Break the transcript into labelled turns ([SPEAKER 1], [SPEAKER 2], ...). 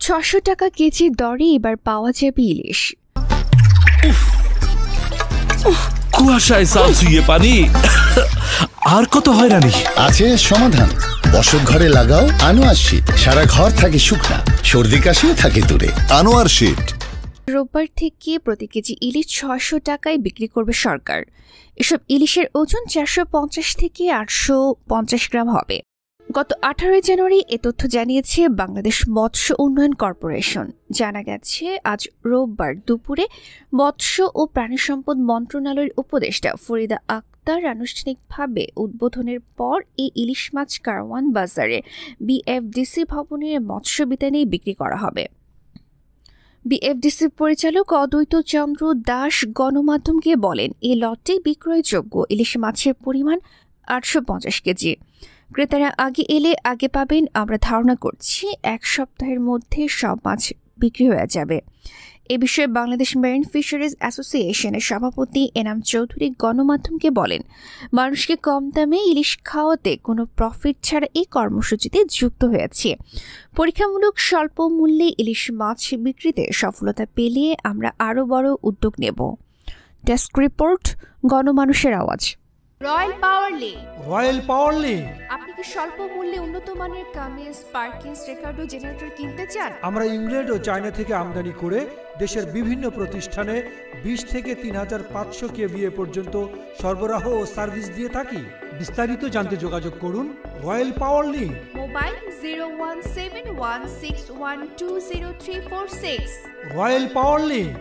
[SPEAKER 1] ৬০০ টাকা কেজি দরে এবার পাওয়া যাবে ইলিশ।
[SPEAKER 2] কুয়াশায় সাল ছুঁয়ে পানি আর কত হয়রানি
[SPEAKER 3] আছে সমাধান। বসত ঘরে লাগাও আনোয়ার শীট, সারা ঘর থাকে শুকনা, সর্দি কাশিও থাকে দূরে। আনোয়ার শীট।
[SPEAKER 1] রোববার থেকে প্রতি কেজি ইলিশ ৬০০ টাকায় বিক্রি করবে সরকার। এসব ইলিশের ওজন ৪৫০ থেকে ৮৫০ গ্রাম হবে। গত ১৮ জানুয়ারি এ তথ্য জানিয়েছে বাংলাদেশ মৎস্য উন্নয়ন কর্পোরেশন। জানা গেছে, আজ রোববার দুপুরে মৎস্য ও প্রাণী সম্পদ মন্ত্রণালয়ের উপদেষ্টা ফরিদা আক্তার আনুষ্ঠানিকভাবে উদ্বোধনের পর এই ইলিশ মাছ কারওয়ান বাজারে বিএফডিসি ভবনের মৎস্য বিতানে বিক্রি করা হবে। বিএফডিসির পরিচালক অদ্বৈত চন্দ্র দাস গণমাধ্যমকে বলেন, এই লটে বিক্রয়যোগ্য ইলিশ মাছের পরিমাণ ৮৫০ কেজি। ক্রেতারা আগে এলে আগে পাবেন। আমরা ধারণা করছি ১ সপ্তাহের মধ্যে সব মাছ বিক্রি হয়ে যাবে। এ বিষয়ে বাংলাদেশ মেরিন ফিশারিজ অ্যাসোসিয়েশনের সভাপতি এনাম চৌধুরী গণমাধ্যমকে বলেন, মানুষকে কম দামে ইলিশ খাওয়াতে কোনো প্রফিট ছাড়া এই কর্মসূচিতে যুক্ত হয়েছে। পরীক্ষামূলক স্বল্প মূল্যে ইলিশ মাছ বিক্রিতে সফলতা পেলে আমরা আরও বড় উদ্যোগ নেব। ডেস্ক রিপোর্ট, গণমানুষের আওয়াজ।
[SPEAKER 4] রয়্যাল পাওয়ার লিঙ্ক।
[SPEAKER 1] আপনি কি স্বল্প মূল্যে উন্নত মানের কামিজ, পার্কিংস, রেকর্ড ও জেনারেটর কিনতে চান?
[SPEAKER 4] আমরা ইংল্যান্ড ও চায়না থেকে আমদানি করে দেশের বিভিন্ন প্রতিষ্ঠানে ২০ থেকে ৩৫০০ কেভিএ পর্যন্ত সরবরাহ ও সার্ভিস দিয়ে থাকি। বিস্তারিত জানতে যোগাযোগ করুন রয়্যাল পাওয়ার লিঙ্ক।
[SPEAKER 1] মোবাইল 017161203646।
[SPEAKER 4] রয়্যাল পাওয়ার লিঙ্ক।